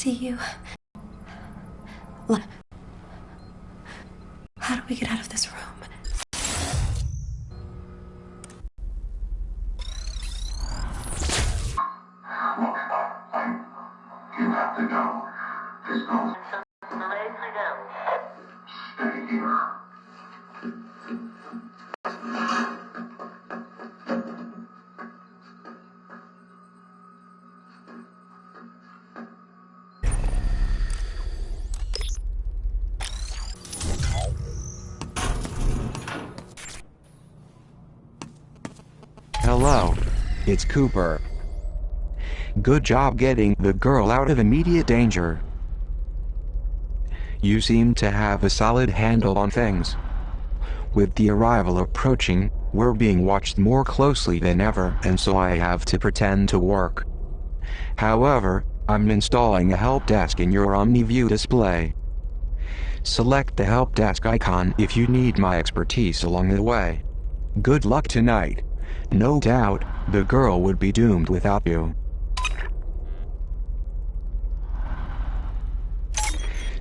see you. How do we get out of this room? You have to know. This goes. Stay here. Hello. It's Cooper. Good job getting the girl out of immediate danger. You seem to have a solid handle on things. With the arrival approaching, we're being watched more closely than ever, and so I have to pretend to work. However, I'm installing a help desk in your OmniView display. Select the help desk icon if you need my expertise along the way. Good luck tonight. No doubt, the girl would be doomed without you.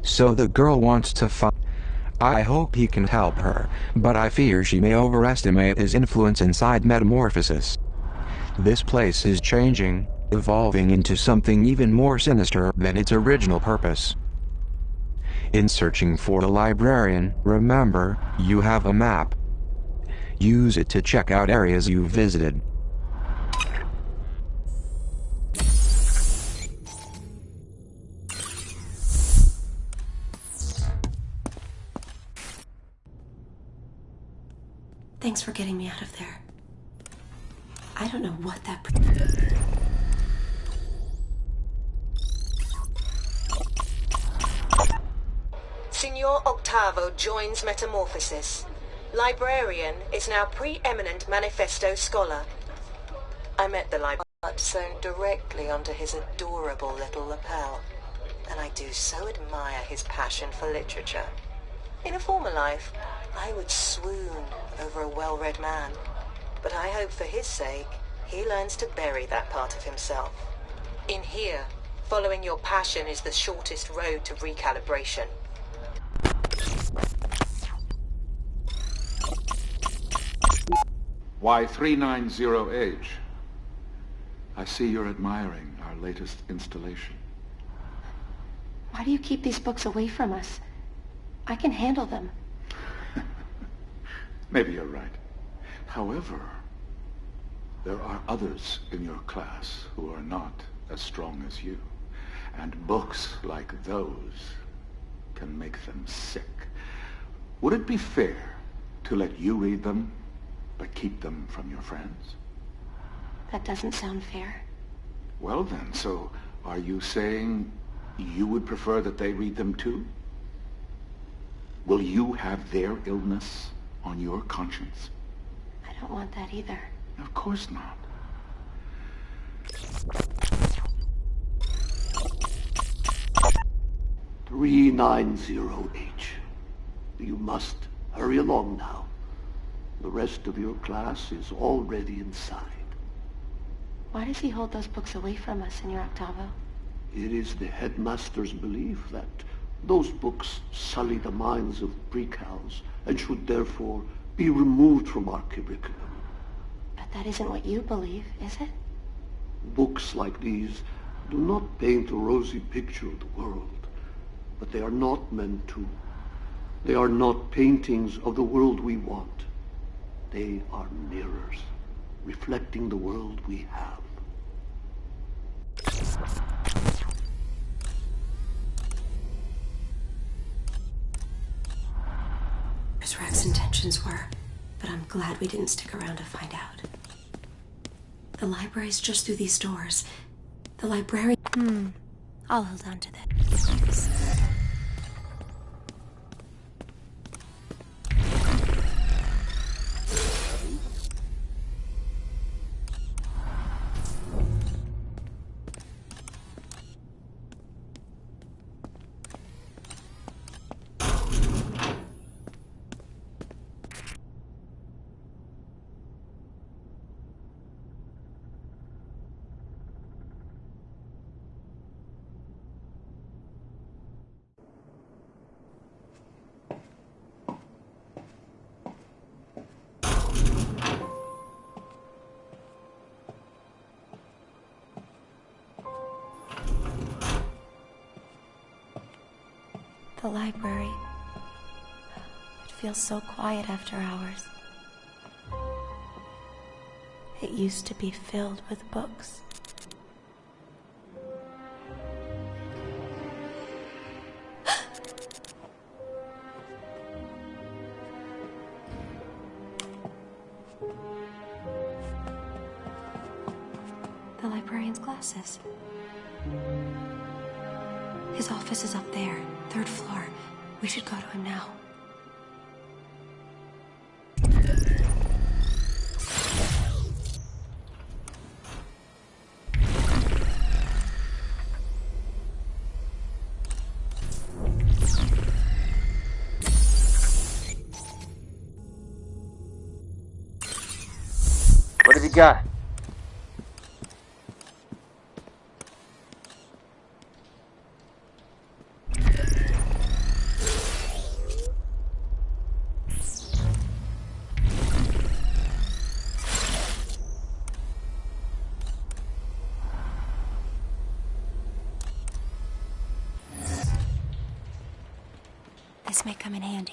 So the girl wants to find. I hope he can help her, but I fear she may overestimate his influence inside Metamorphosis. This place is changing, evolving into something even more sinister than its original purpose. In searching for the librarian, remember, you have a map. Use it to check out areas you've visited. Thanks for getting me out of there. I don't know what that... Signor Octavo joins Metamorphosis. Librarian is now preeminent manifesto scholar. I met the librarian sewn directly onto his adorable little lapel, and I do so admire his passion for literature. In a former life, I would swoon over a well-read man, but I hope for his sake, he learns to bury that part of himself. In here, following your passion is the shortest road to recalibration. Y390H. I see you're admiring our latest installation. Why do you keep these books away from us? I can handle them. Maybe you're right. However, there are others in your class who are not as strong as you. And books like those can make them sick. Would it be fair to let you read them, but keep them from your friends? That doesn't sound fair. Well then, so are you saying you would prefer that they read them too? Will you have their illness on your conscience? I don't want that either. Of course not. "390H. You must hurry along now. The rest of your class is already inside. Why does he hold those books away from us, Senor Octavo? It is the headmaster's belief that those books sully the minds of precals and should therefore be removed from our curriculum. But that isn't what you believe, is it? Books like these do not paint a rosy picture of the world, but they are not meant to. They are not paintings of the world we want. They are mirrors, reflecting the world we have. As Rex's intentions were, but I'm glad we didn't stick around to find out. The library's just through these doors. The library... I'll hold on to that. The library. It feels so quiet after hours. It used to be filled with books. The librarian's glasses. His office is up there, 3rd floor. We should go to him now. What have you got? This may come in handy.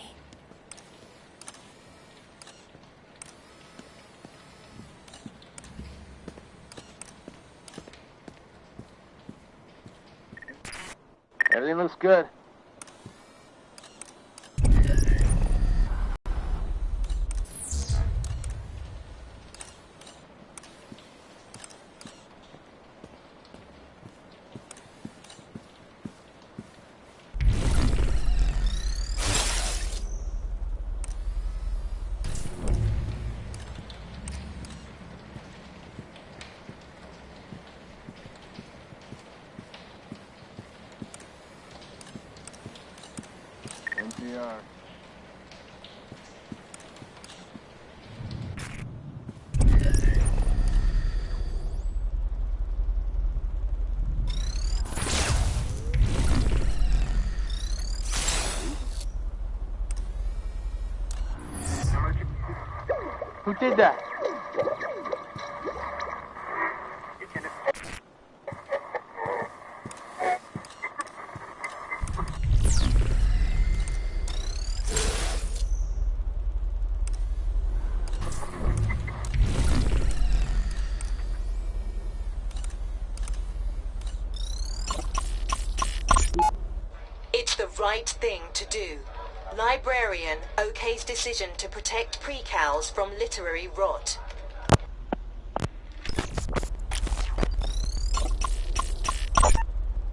Everything looks good. NPR. Who did that? It's the right thing to do. Librarian okays decision to protect precals from literary rot.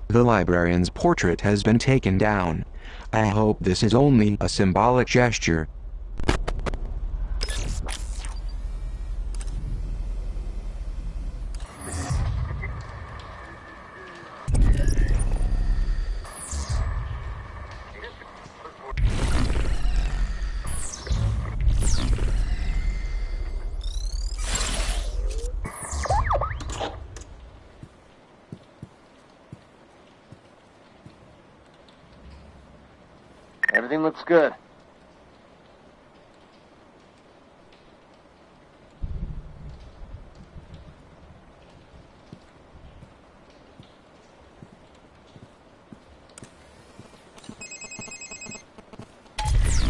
The librarian's portrait has been taken down. I hope this is only a symbolic gesture. Everything looks good.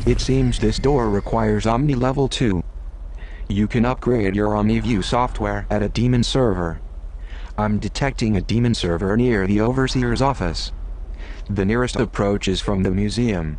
It seems this door requires Omni Level 2. You can upgrade your OmniView software at a demon server. I'm detecting a demon server near the Overseer's office. The nearest approach is from the museum.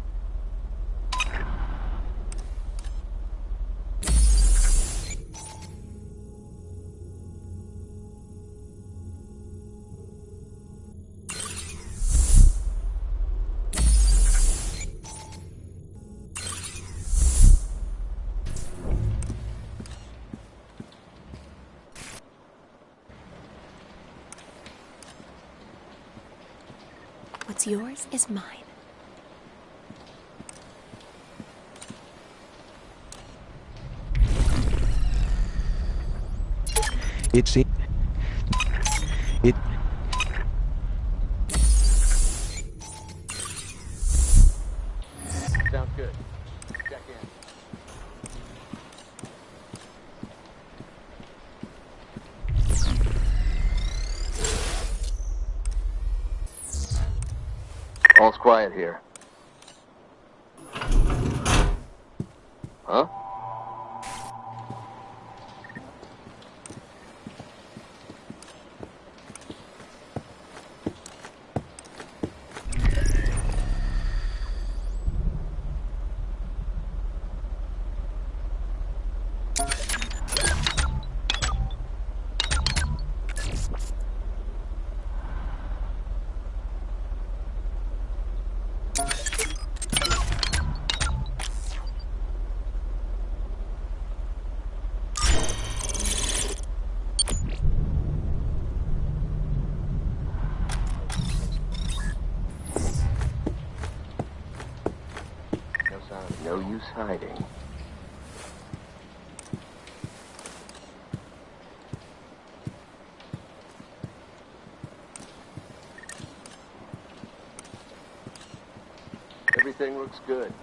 What's yours is mine. It seems... It... Sounds good. Check in. All's quiet here. Huh? No use hiding. Everything looks good.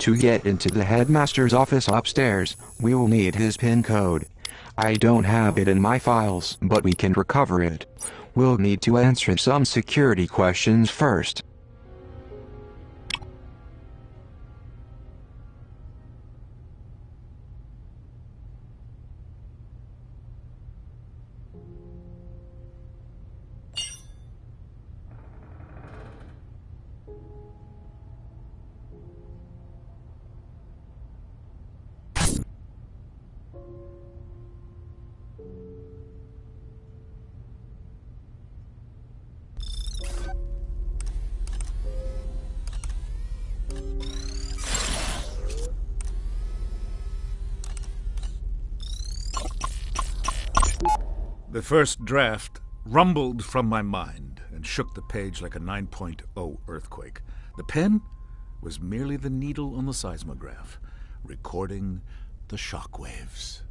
To get into the headmaster's office upstairs, we will need his PIN code. I don't have it in my files, but we can recover it. We'll need to answer some security questions first. The first draft rumbled from my mind and shook the page like a 9.0 earthquake. The pen was merely the needle on the seismograph, recording the shockwaves.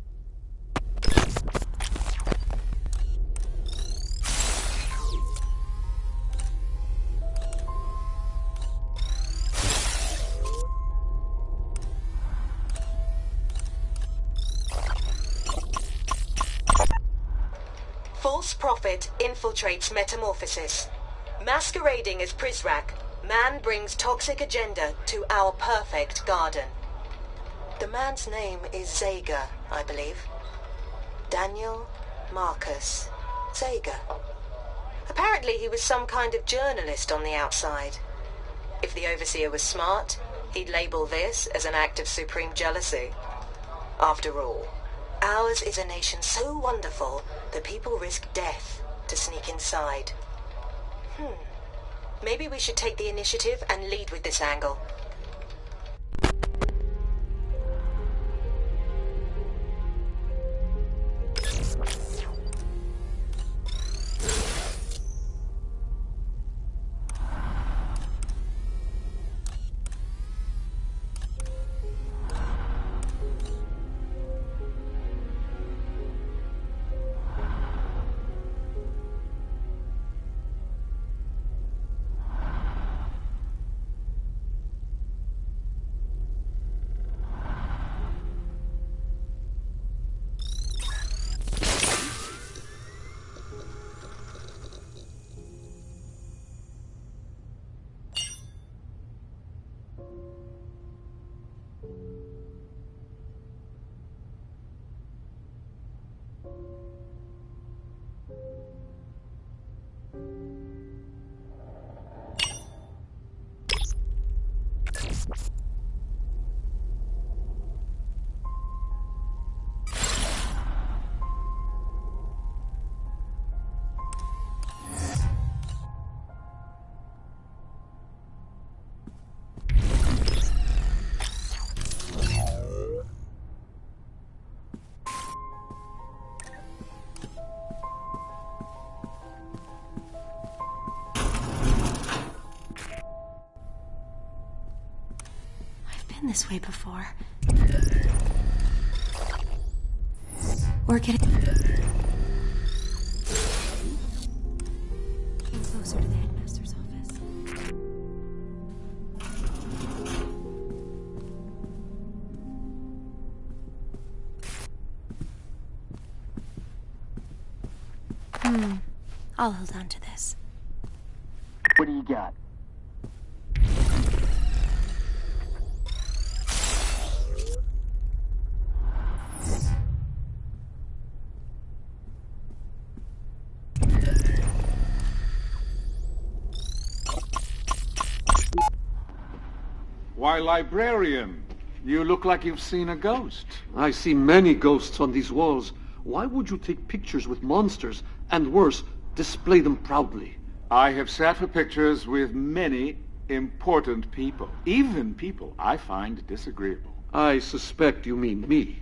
False prophet infiltrates Metamorphosis. Masquerading as Prizrak, man brings toxic agenda to our perfect garden. The man's name is Zager, I believe. Daniel Marcus Zager. Apparently he was some kind of journalist on the outside. If the Overseer was smart, he'd label this as an act of supreme jealousy. After all, ours is a nation so wonderful that people risk death to sneak inside. Maybe we should take the initiative and lead with this angle. this way before. We're getting closer to the headmaster's office. I'll hold on to this. What do you got? Why, librarian, you look like you've seen a ghost. I see many ghosts on these walls. Why would you take pictures with monsters, and worse, display them proudly? I have sat for pictures with many important people, even people I find disagreeable. I suspect you mean me.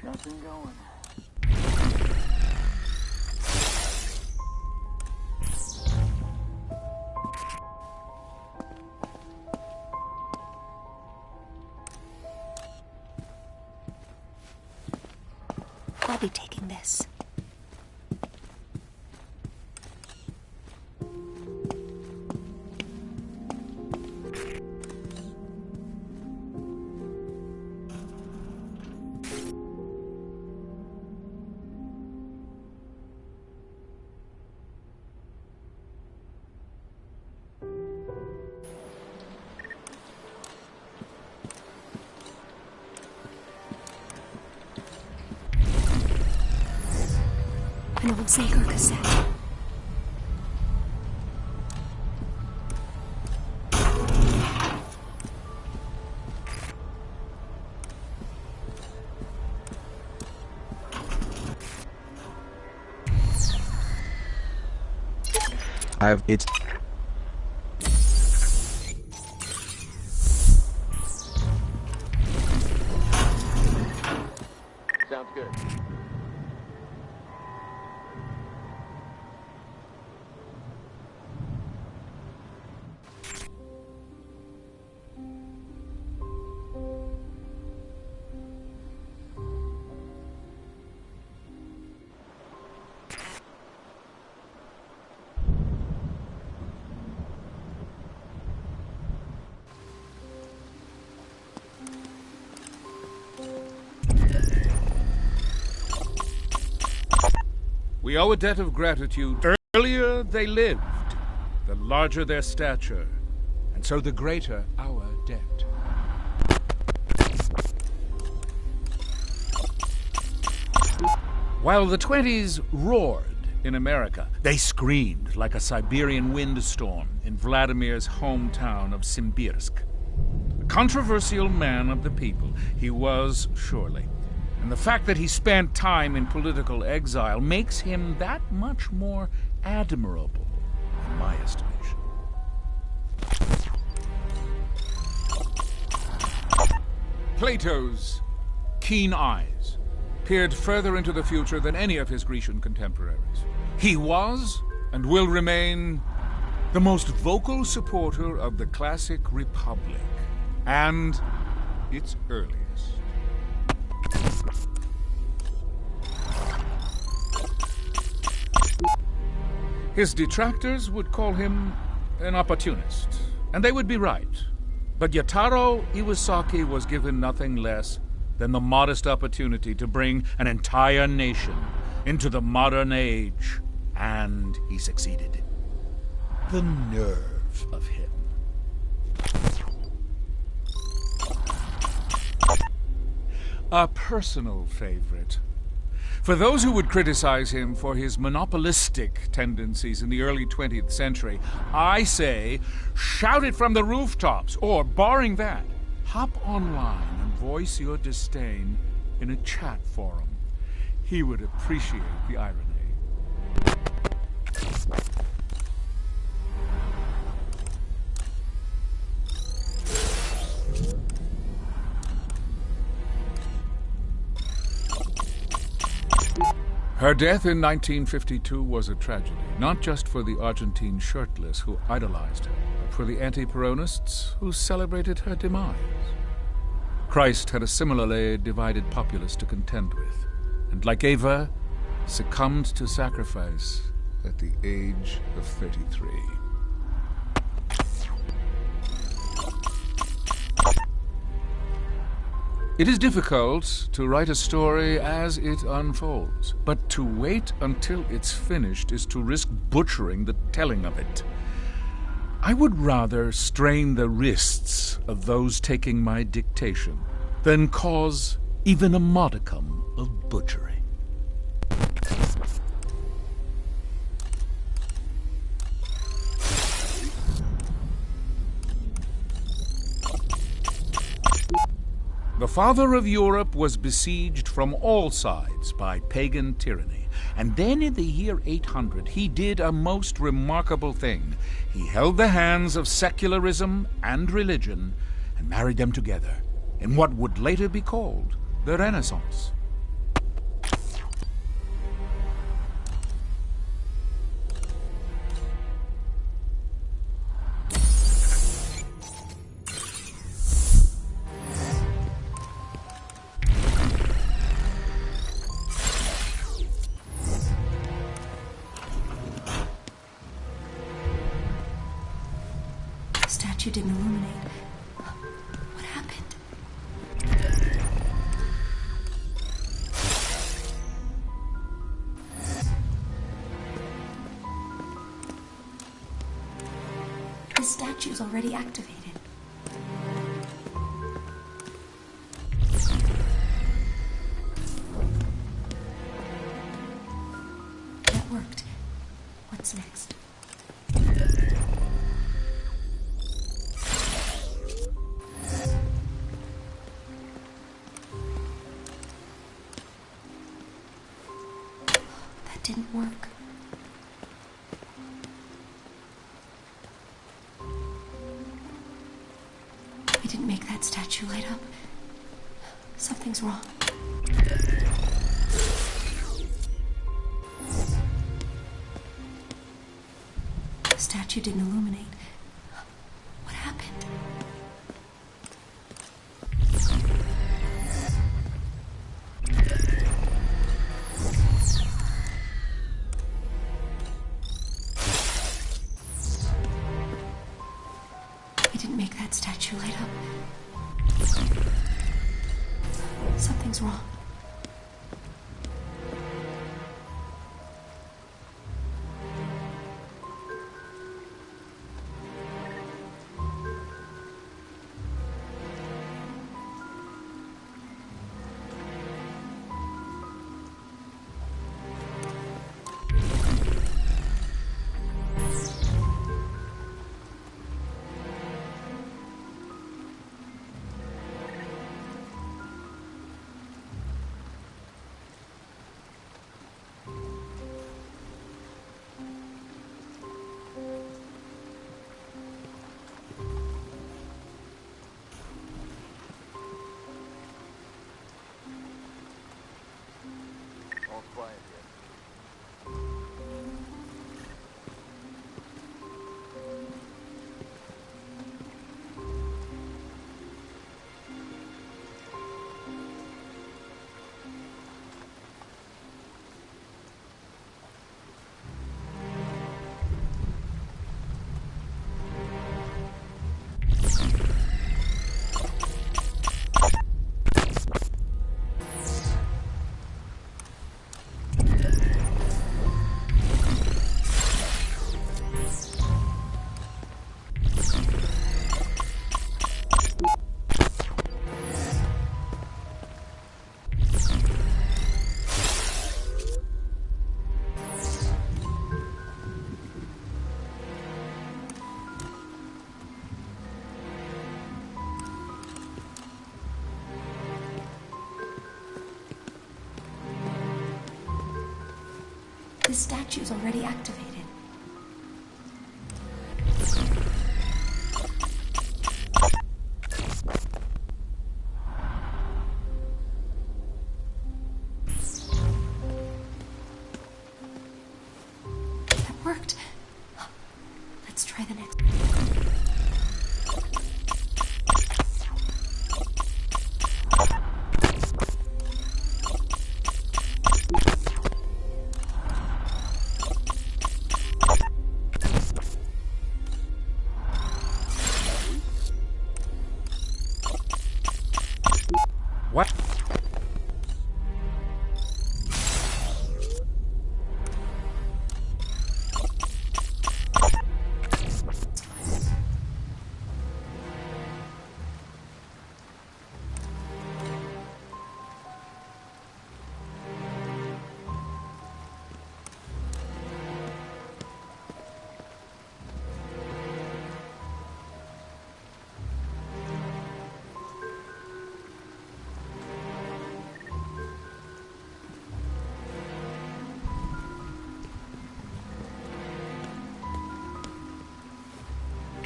Nothing going. I'll be taking this. An old Seiko cassette. It's... Sounds good. We owe a debt of gratitude. Earlier they lived, the larger their stature, and so the greater our debt. While the 20s roared in America, they screamed like a Siberian windstorm in Vladimir's hometown of Simbirsk. A controversial man of the people, he was surely. And the fact that he spent time in political exile makes him that much more admirable, in my estimation. Plato's keen eyes peered further into the future than any of his Grecian contemporaries. He was, and will remain, the most vocal supporter of the classic Republic, and its earliest. His detractors would call him an opportunist, and they would be right. But Yataro Iwasaki was given nothing less than the modest opportunity to bring an entire nation into the modern age, and he succeeded. The nerve of him. A personal favorite. For those who would criticize him for his monopolistic tendencies in the early 20th century, I say, shout it from the rooftops, or, barring that, hop online and voice your disdain in a chat forum. He would appreciate the irony. Her death in 1952 was a tragedy, not just for the Argentine shirtless who idolized her, but for the anti-Peronists who celebrated her demise. Christ had a similarly divided populace to contend with, and like Eva, succumbed to sacrifice at the age of 33. It is difficult to write a story as it unfolds, but to wait until it's finished is to risk butchering the telling of it. I would rather strain the wrists of those taking my dictation than cause even a modicum of butchery. The father of Europe was besieged from all sides by pagan tyranny. And then in the year 800, he did a most remarkable thing. He held the hands of secularism and religion and married them together in what would later be called the Renaissance. Statue didn't illuminate. What happened? The statue's already activated. That worked. What's next? Didn't work. We didn't make that statue light up. Something's wrong. The statue didn't illuminate. What happened? Didn't make that statue light up. Something's wrong. All quiet here. This statue's already activated. That worked. Let's try the next. What?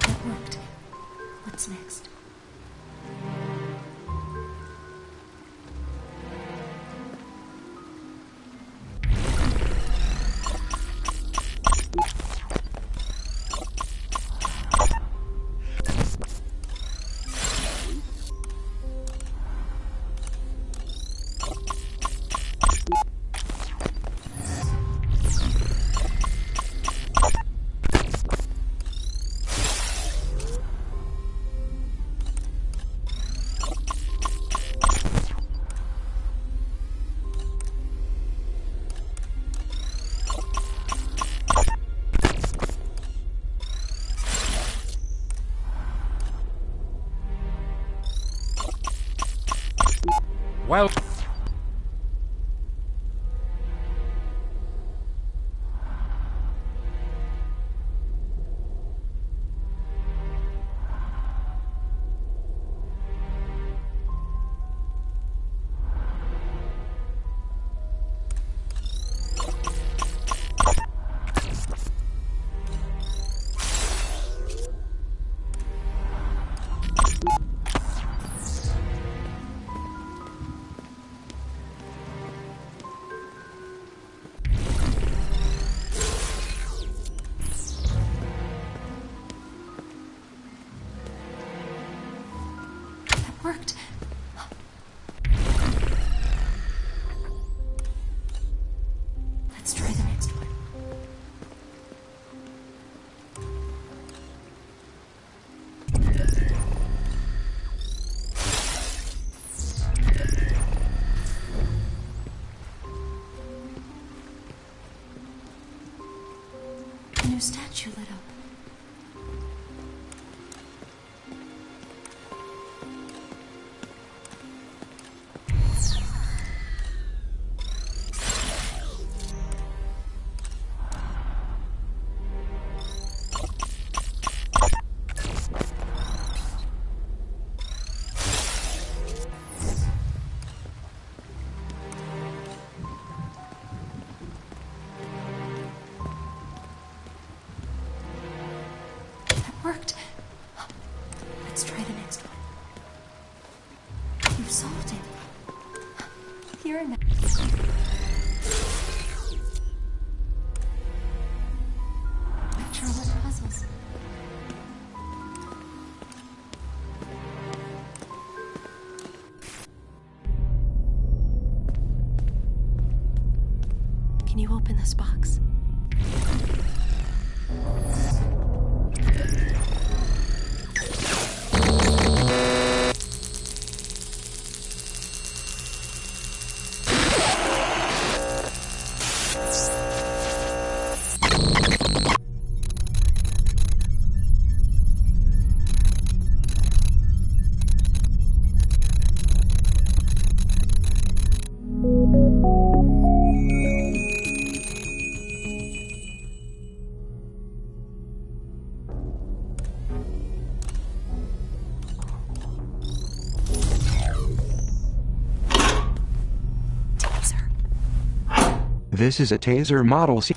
That worked. What's next? Well... Worked. Let's try the next one. A new statue lit up. Worked. Let's try the next one. You've solved it. Here and now. Electronic puzzles. Can you open this box? This is a taser model C.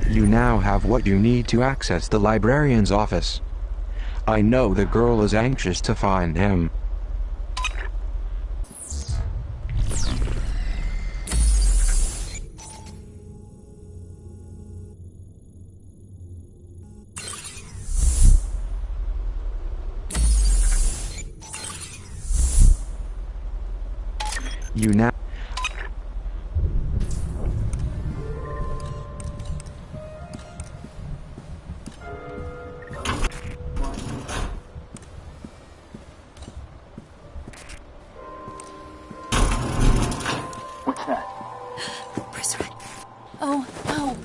You now have what you need to access the librarian's office. I know the girl is anxious to find him. You now... Oh, no.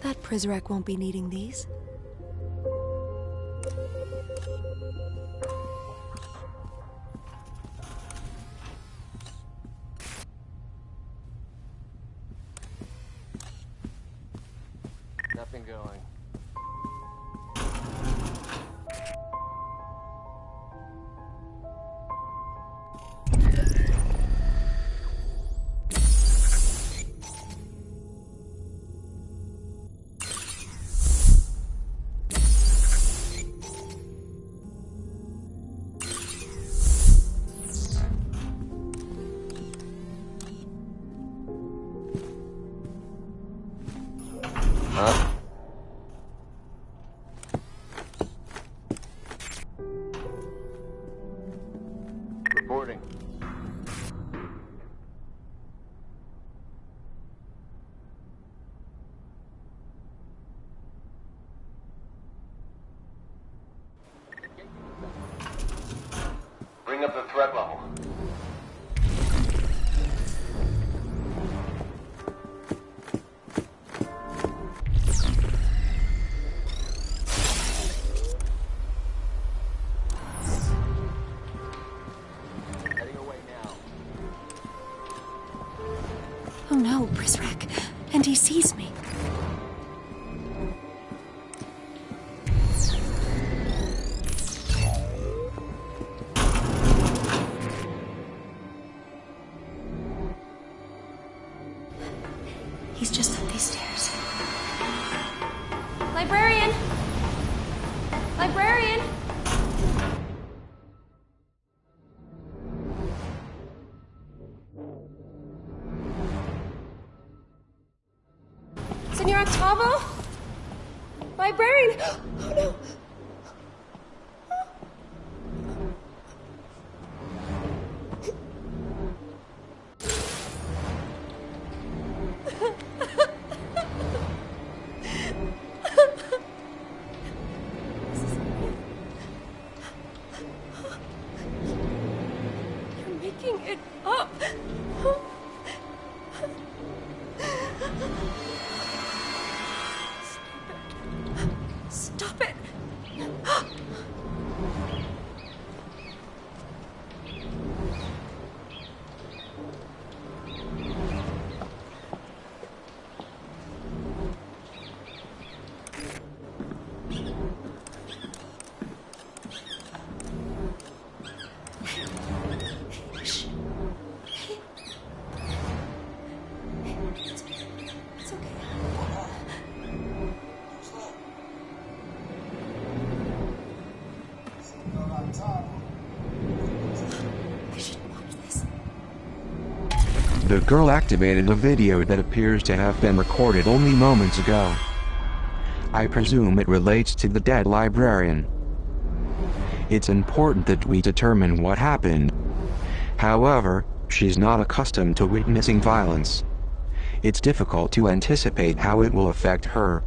That Prizrak won't be needing these. Nothing going. Huh? Reporting. Bring up the threat level. Oh no, Prizrak. And he sees me. He's just up these stairs. Librarian! Librarian! Senor Octavo? Librarian! Oh no! You're making it up! Stop it! Shh. I should watch this. The girl activated a video that appears to have been recorded only moments ago. I presume it relates to the dead librarian. It's important that we determine what happened. However, she's not accustomed to witnessing violence. It's difficult to anticipate how it will affect her.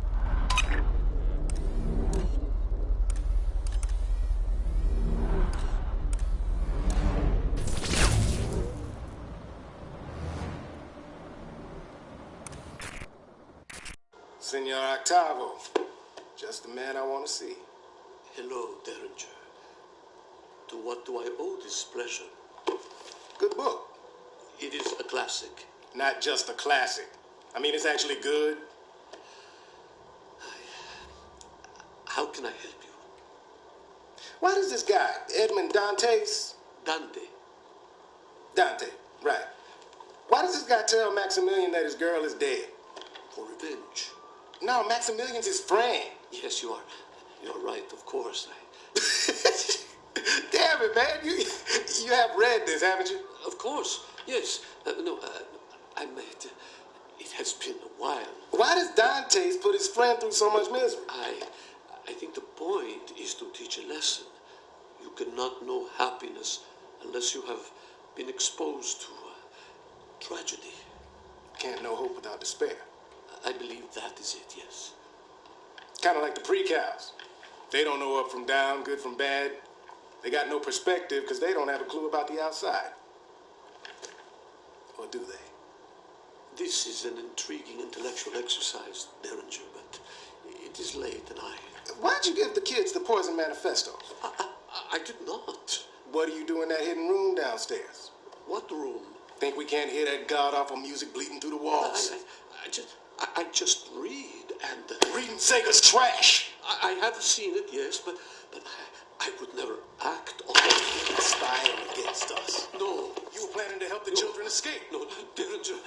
Senor Octavo, just the man I want to see. Hello, Derringer. To what do I owe this pleasure? Good book. It is a classic. Not just a classic. I mean, it's actually good. How can I help you? Why does this guy, Edmond Dantes? Dante. Dante, right. Why does this guy tell Maximilian that his girl is dead? For revenge. No, Maximilian's his friend. Yes, you are. You're right, of course. Damn it, man. You have read this, haven't you? Of course, yes. I meant, it has been a while. Why does Dantes put his friend through so much misery? I think the point is to teach a lesson. You cannot know happiness unless you have been exposed to tragedy. Can't know hope without despair. I believe that is it, yes. Kind of like the pre-cows. They don't know up from down, good from bad. They got no perspective because they don't have a clue about the outside. Or do they? This is an intriguing intellectual exercise, Derringer, but it is late and Why'd you give the kids the Poison Manifesto? I did not. What do you do in that hidden room downstairs? What room? Think we can't hear that god-awful music bleeding through the walls? I just read and... Reading Sega's trash! I have seen it, yes, but I would never act on it. Spying against us. No. You were planning to help the children escape. No, Derringer,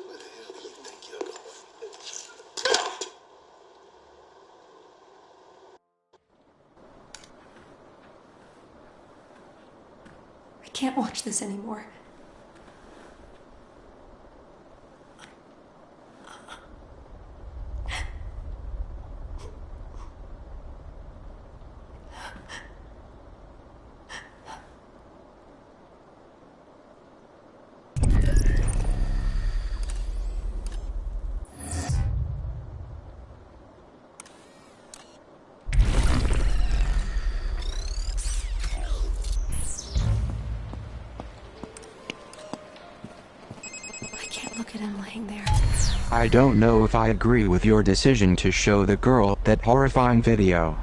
Where the hell do you think you're going? I can't watch this anymore. Look at him laying there. I don't know if I agree with your decision to show the girl that horrifying video.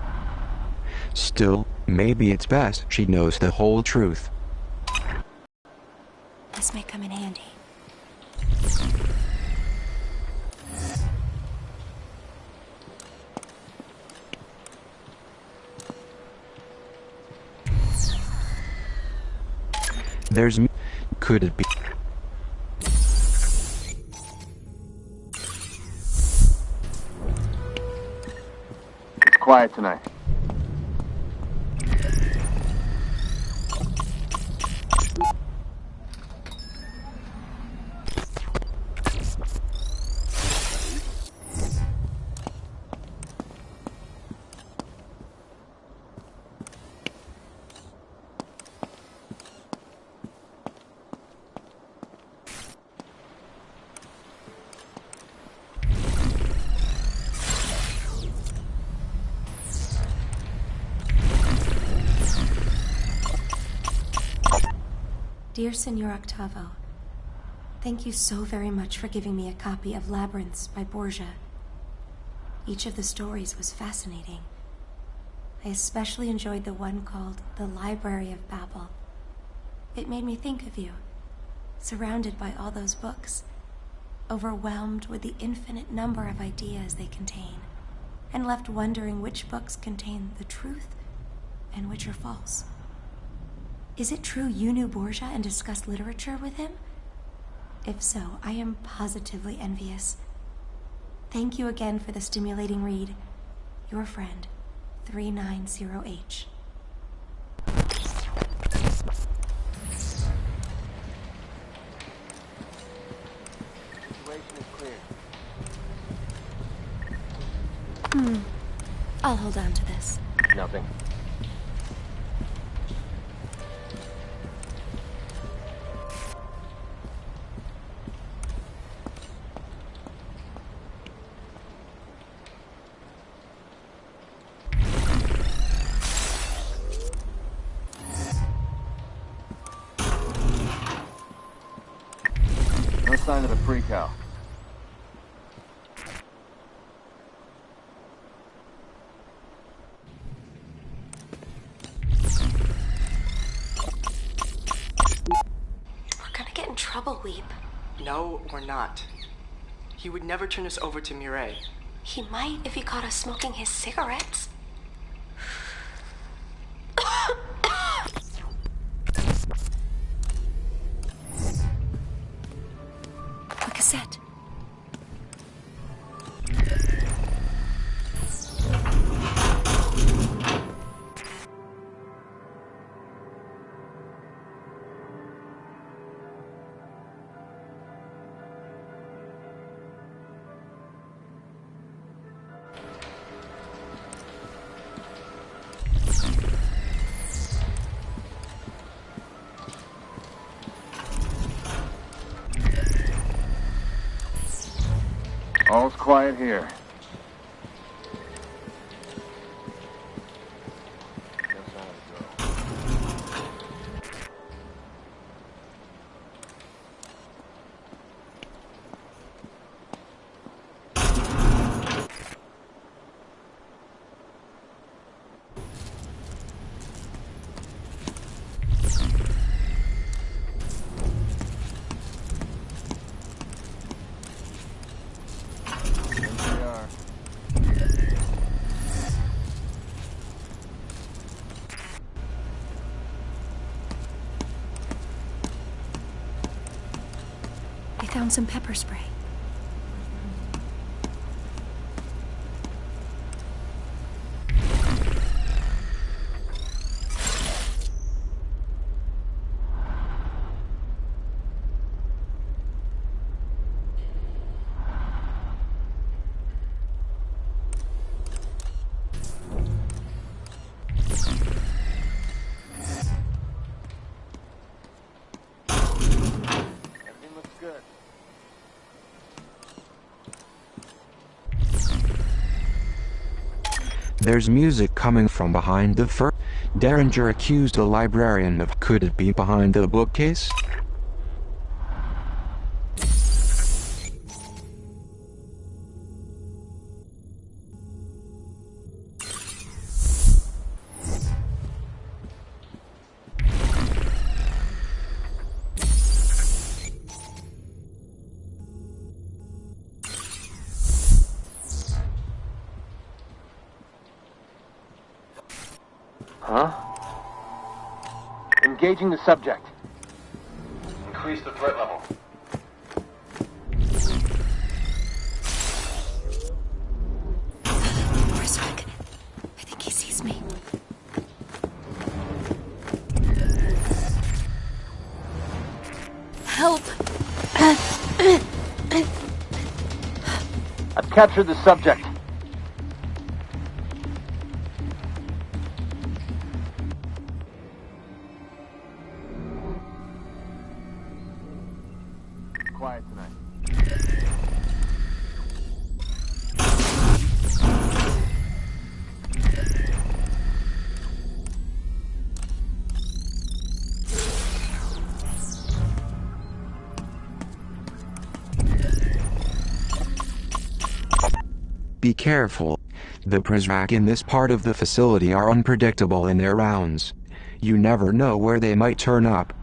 Still, maybe it's best she knows the whole truth. This may come in handy. Could it be? Quiet tonight. Dear Senor Octavo, thank you so very much for giving me a copy of Labyrinths by Borgia. Each of the stories was fascinating. I especially enjoyed the one called The Library of Babel. It made me think of you, surrounded by all those books, overwhelmed with the infinite number of ideas they contain, and left wondering which books contain the truth and which are false. Is it true you knew Borgia and discussed literature with him? If so, I am positively envious. Thank you again for the stimulating read. Your friend, 390H. Situation is clear. I'll hold on to this. Nothing. No sign of the pre-cal. We're gonna get in trouble, Weep. No, we're not. He would never turn us over to Mireille. He might if he caught us smoking his cigarettes. A cassette. All's quiet here. No sign of the girl. NPR. They found some pepper spray. Everything looks good. There's music coming from behind the fur. Derringer accused a librarian of could it be behind the bookcase? Huh? Engaging the subject. Increase the threat level. Where's Rick? I think he sees me. Help! I've captured the subject. Quiet tonight. Be careful. The Prizrak in this part of the facility are unpredictable in their rounds. You never know where they might turn up.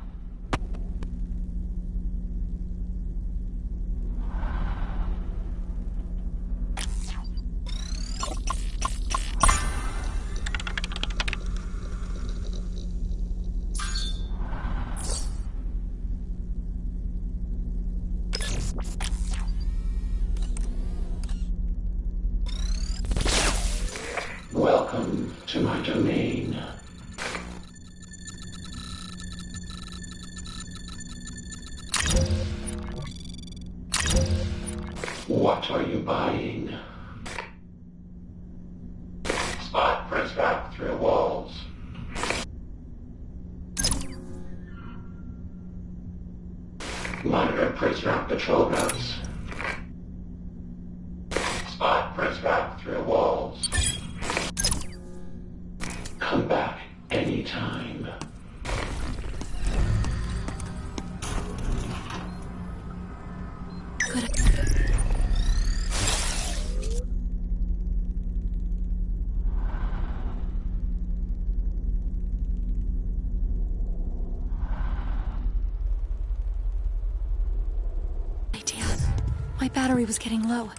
Welcome to my domain. What are you buying? Spot prints back through walls. Monitor prints back patrol routes. Spot prints back through walls. Come back anytime. Idea. My battery was getting low.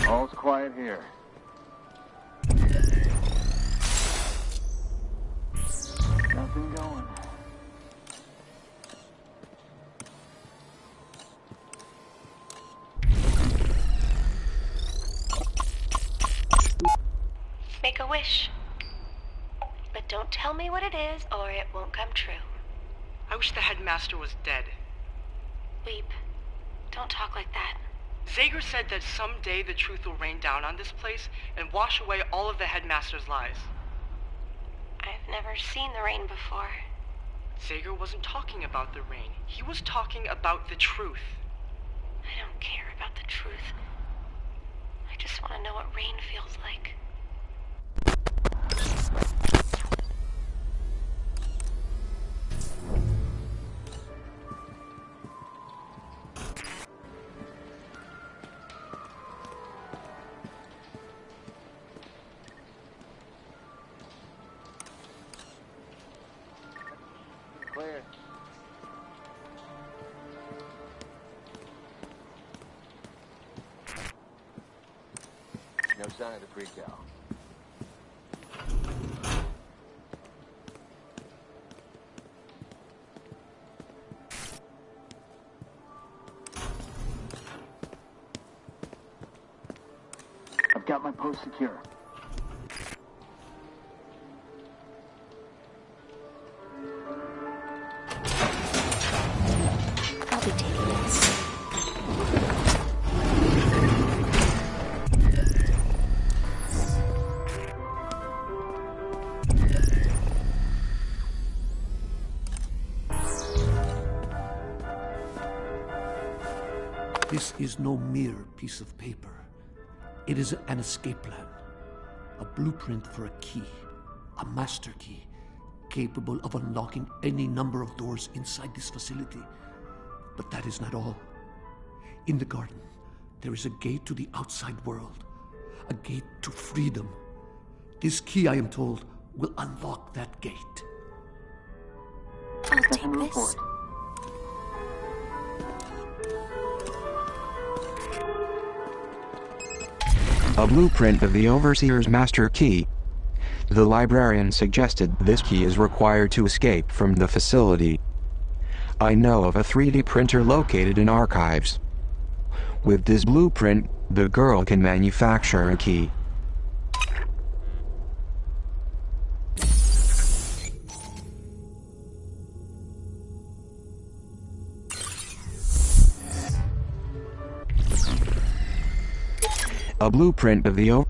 All's quiet here. Nothing going. Make a wish. But don't tell me what it is, or it won't come true. I wish the headmaster was dead. Weep. Don't talk like that. Zager said that someday the truth will rain down on this place and wash away all of the headmaster's lies. I've never seen the rain before. Zager wasn't talking about the rain. He was talking about the truth. I don't care about the truth. I just want to know what rain feels like. Clear. No sign of the pre-cal. I've got my post secure. I'll be taking this. This is no mere piece of paper. It is an escape plan. A blueprint for a key. A master key. Capable of unlocking any number of doors inside this facility. But that is not all. In the garden, there is a gate to the outside world. A gate to freedom. This key, I am told, will unlock that gate. I'll take this. A blueprint of the Overseer's master key. The librarian suggested this key is required to escape from the facility. I know of a 3D printer located in archives. With this blueprint, the girl can manufacture a key. A blueprint of the What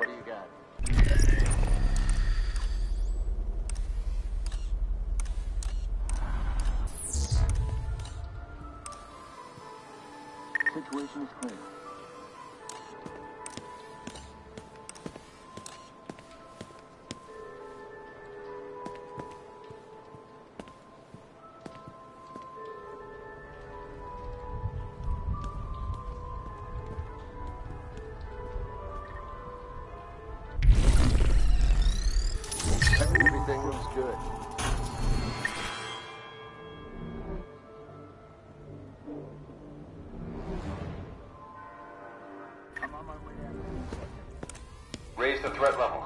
do you got? Situation is clear. I'm on my way out. Raise the threat level.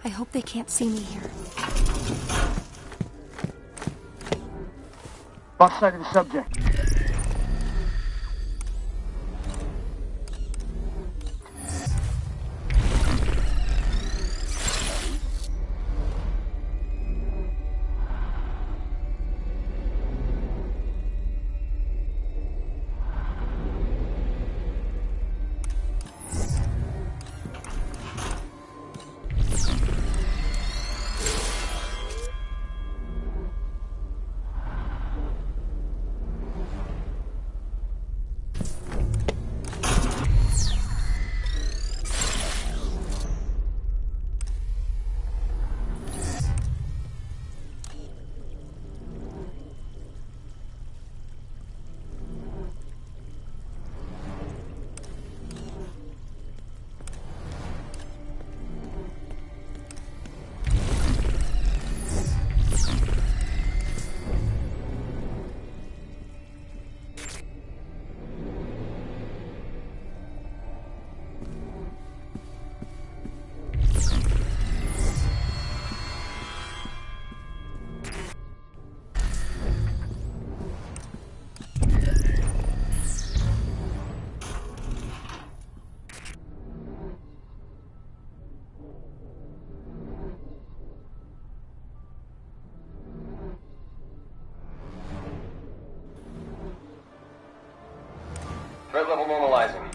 I hope they can't see me here. Boss side of the subject. Threat level normalizing.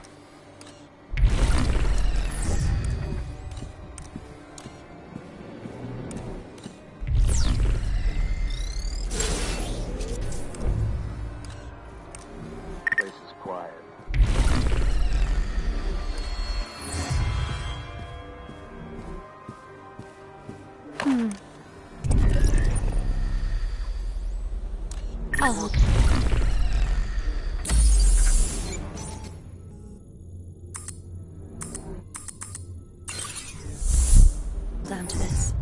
Place is quiet. Oh. Down to this.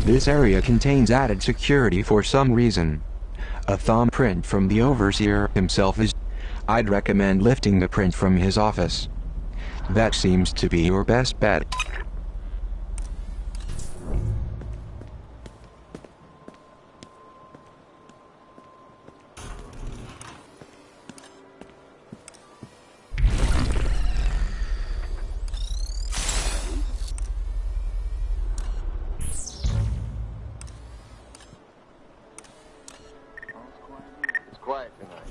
This area contains added security for some reason. A thumbprint from the overseer himself is... I'd recommend lifting the print from his office. That seems to be your best bet. It's quiet tonight.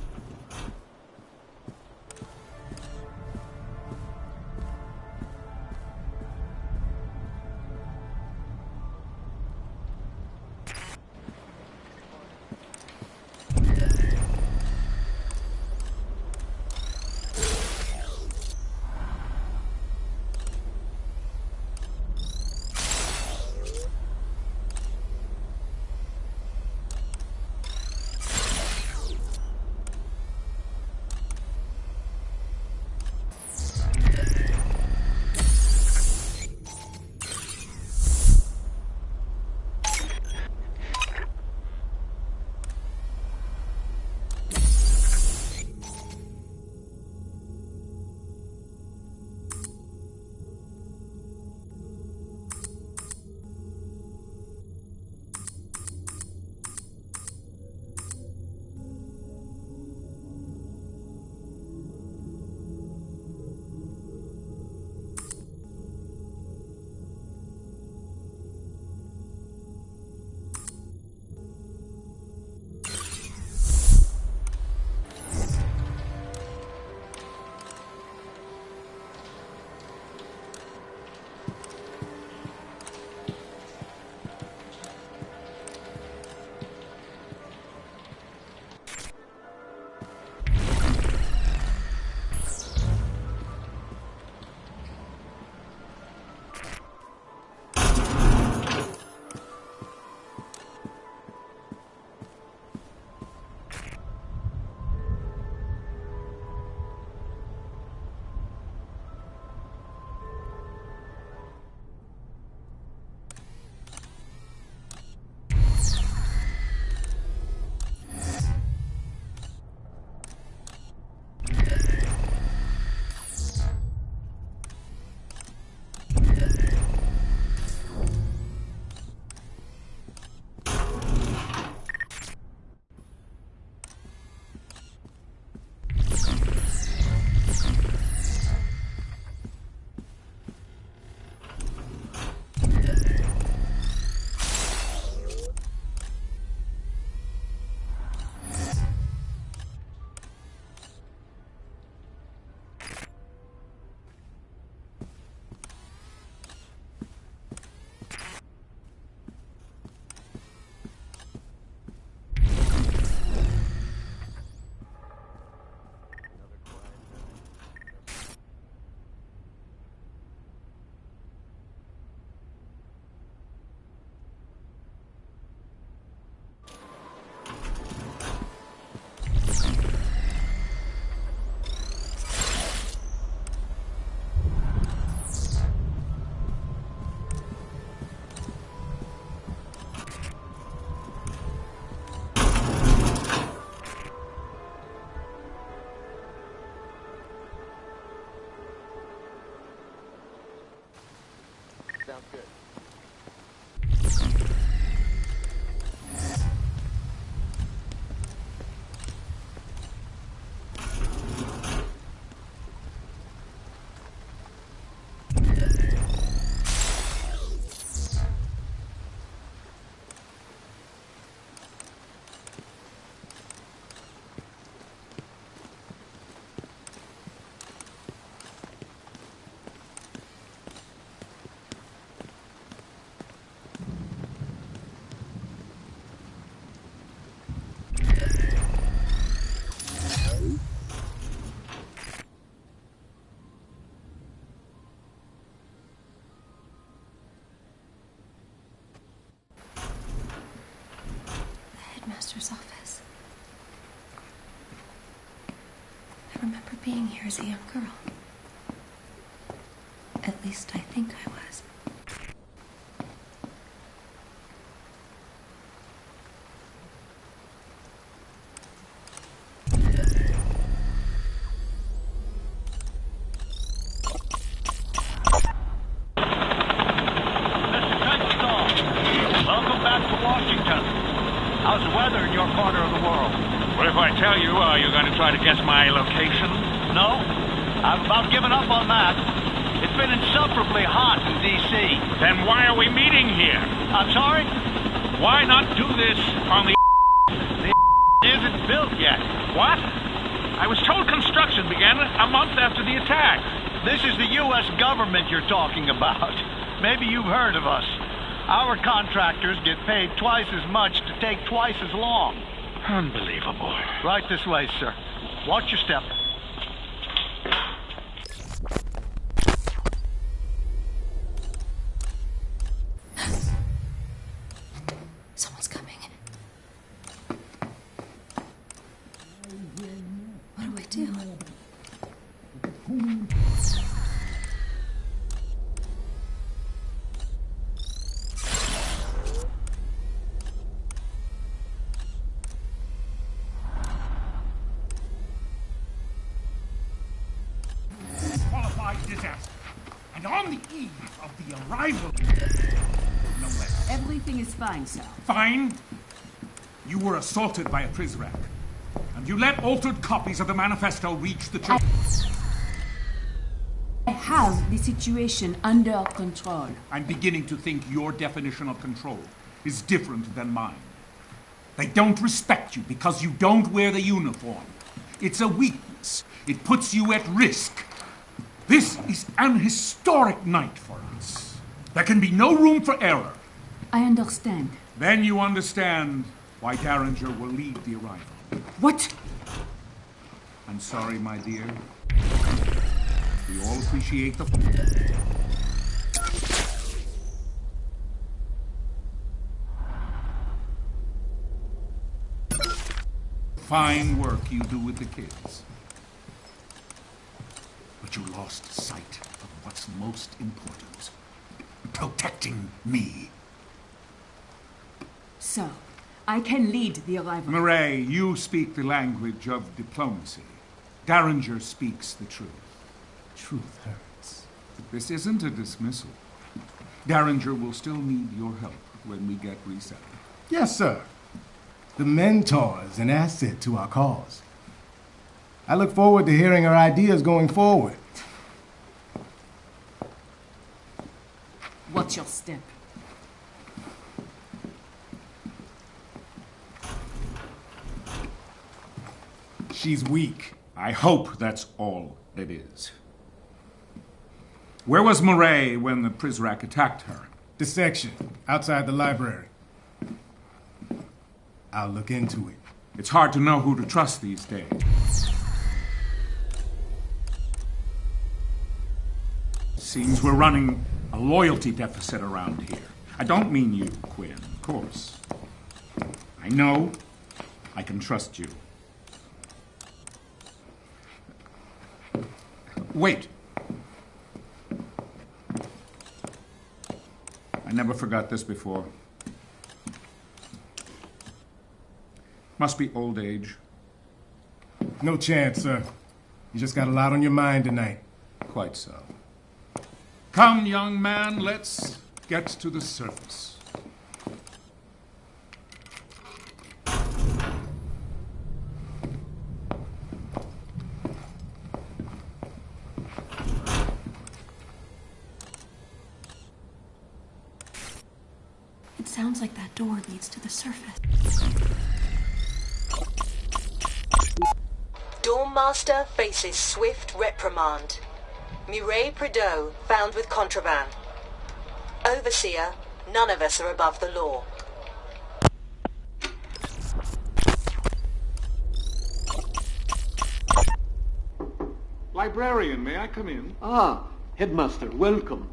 headmaster's office. I remember being here as a young girl. At least I think I was. How's the weather in your corner of the world? What if I tell you, you're going to try to guess my location? No, I've about given up on that. It's been insufferably hot in D.C. Then why are we meeting here? I'm sorry? Why not do this on the isn't built yet. What? I was told construction began a month after the attack. This is the U.S. government you're talking about. Maybe you've heard of us. Our contractors get paid twice as much to take twice as long. Unbelievable. Right this way, sir. Watch your step. Someone's coming. What do I do? Disaster. And on the eve of the arrival... No less. Everything is fine, sir. Fine? You were assaulted by a Prizrak. And you let altered copies of the manifesto reach the church. I have the situation under control. I'm beginning to think your definition of control is different than mine. They don't respect you because you don't wear the uniform. It's a weakness. It puts you at risk. This is an historic night for us. There can be no room for error. I understand. Then you understand why Derringer will lead the arrival. What? I'm sorry, my dear. We all appreciate the... fine work you do with the kids. But you lost sight of what's most important. Protecting me. So, I can lead the arrival. Murray, you speak the language of diplomacy. Derringer speaks the truth. Truth hurts. But this isn't a dismissal. Derringer will still need your help when we get resettled. Yes, sir. The mentor is an asset to our cause. I look forward to hearing her ideas going forward. Watch your step. She's weak. I hope that's all it is. Where was Murray when the Prizrak attacked her? The section, outside the library. I'll look into it. It's hard to know who to trust these days. Seems we're running a loyalty deficit around here. I don't mean you, Quinn, of course. I know I can trust you. Wait. I never forgot this before. Must be old age. No chance, sir. You just got a lot on your mind tonight. Quite so. Come, young man, let's get to the surface. It sounds like that door leads to the surface. Dormmaster faces swift reprimand. Murray Prideaux found with contraband. Overseer, none of us are above the law. Librarian, may I come in? Ah, Headmaster, welcome.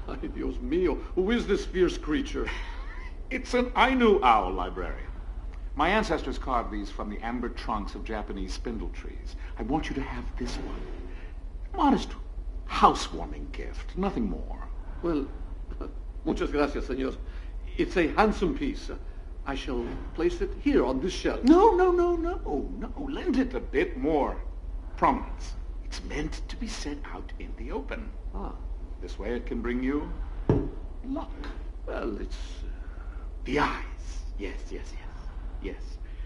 Ay, Dios mío, who is this fierce creature? It's an Ainu owl librarian. My ancestors carved these from the amber trunks of Japanese spindle trees. I want you to have this one. Modest housewarming gift, nothing more. Well, muchas gracias, señor. It's a handsome piece. I shall place it here on this shelf. No. Lend it a bit more prominence. It's meant to be set out in the open. This way it can bring you luck. Well, it's... The eyes. Yes.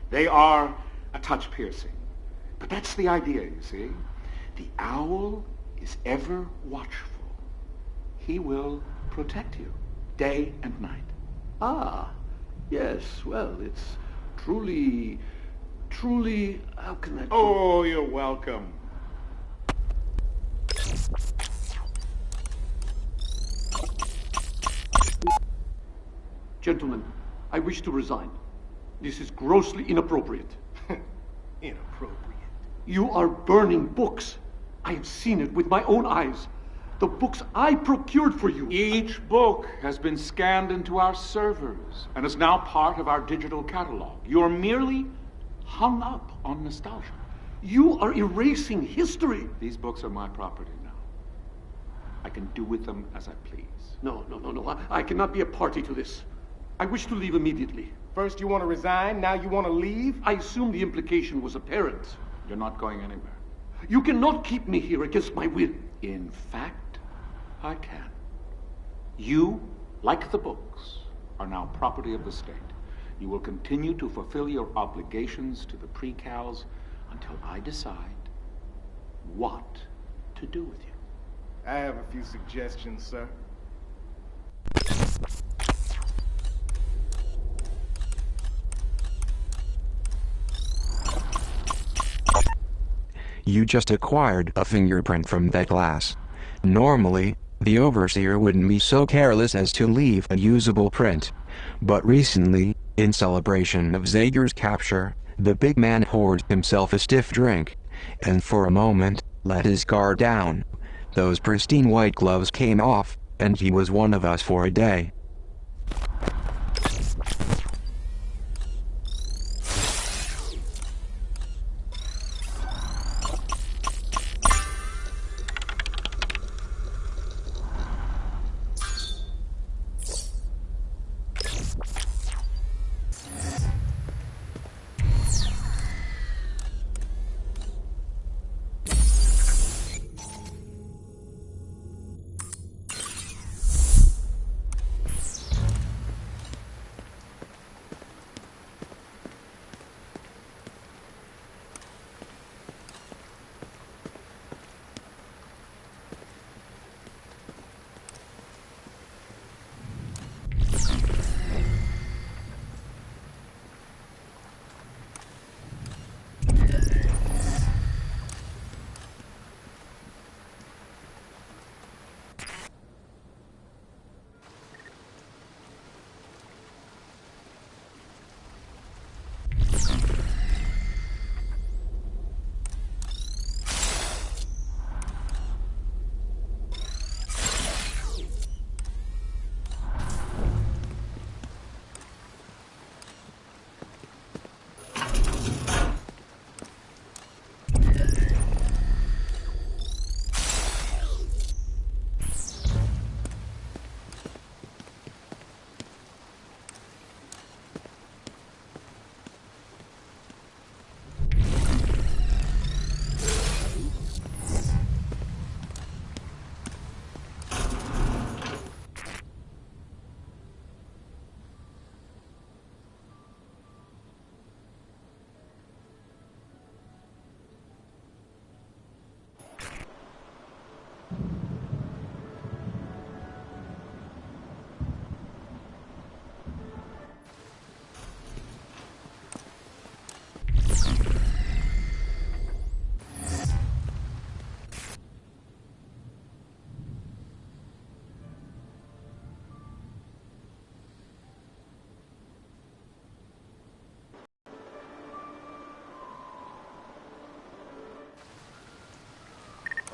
They are a touch piercing. But that's the idea, you see. The owl is ever watchful. He will protect you day and night. Yes, well, it's truly, how can I... Oh, you're welcome. Gentlemen, I wish to resign. This is grossly inappropriate. Inappropriate. You are burning books. I have seen it with my own eyes. The books I procured for you. Each book has been scanned into our servers and is now part of our digital catalog. You're merely hung up on nostalgia. You are erasing history. These books are my property now. I can do with them as I please. No. I cannot be a party to this. I wish to leave immediately. First you want to resign, now you want to leave? I assume the implication was apparent. You're not going anywhere. You cannot keep me here against my will. In fact, I can. You, like the books, are now property of the state. You will continue to fulfill your obligations to the pre-cals until I decide what to do with you. I have a few suggestions, sir. You just acquired a fingerprint from that glass. Normally, the overseer wouldn't be so careless as to leave a usable print. But recently, in celebration of Zager's capture, the big man poured himself a stiff drink, and for a moment, let his guard down. Those pristine white gloves came off, and he was one of us for a day.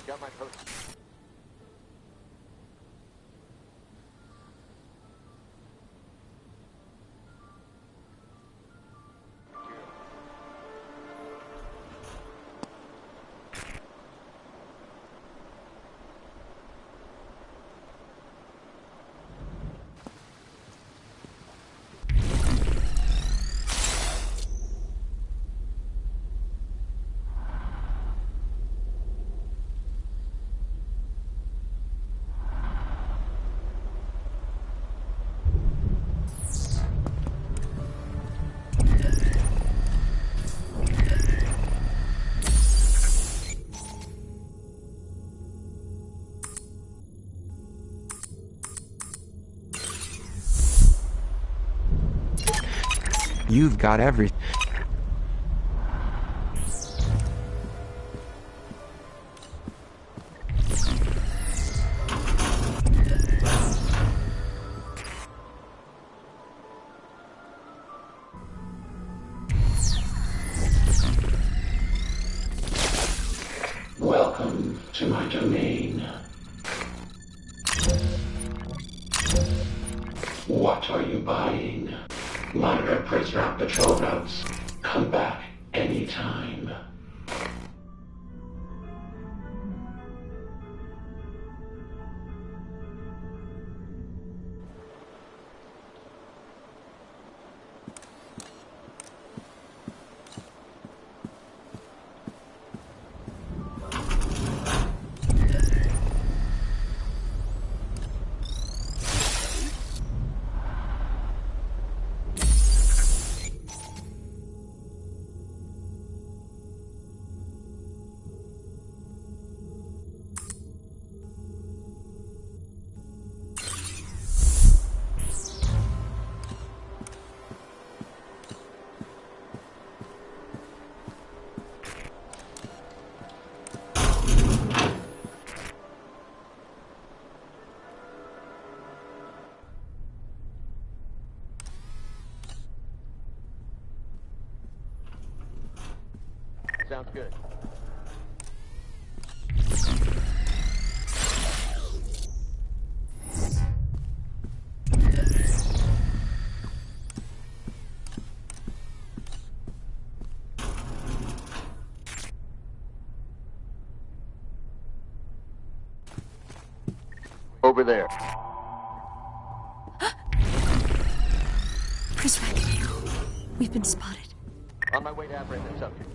Got my post. You've got every... Welcome to my domain. What are you buying? Monitor Prince-Rock patrol routes. Come back anytime. Sounds good. Over there. Prince-Rock, we've been spotted. On my way to apprehend the subject.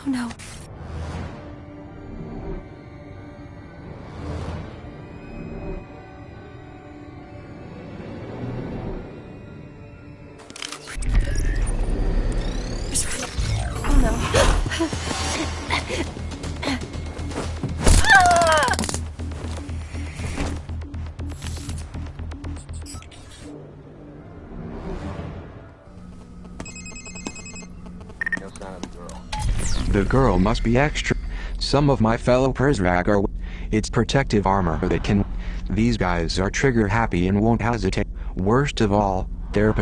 Oh no. Oh no. No sign of the girl. The girl must be extra. Some of my fellow Prince-Rock are... It's protective armor that can... These guys are trigger happy and won't hesitate. Worst of all, they're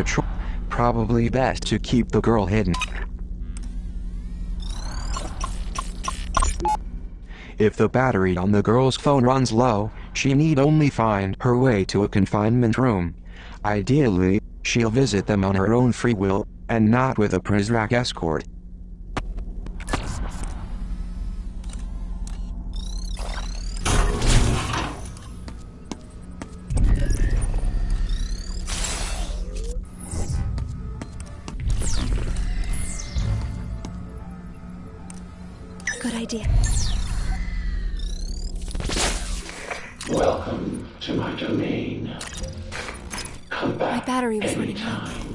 probably best to keep the girl hidden. If the battery on the girl's phone runs low, she need only find her way to a confinement room. Ideally, she'll visit them on her own free will, and not with a Prizrak escort. Good idea. Welcome to my domain. Come back My battery was running low. anytime.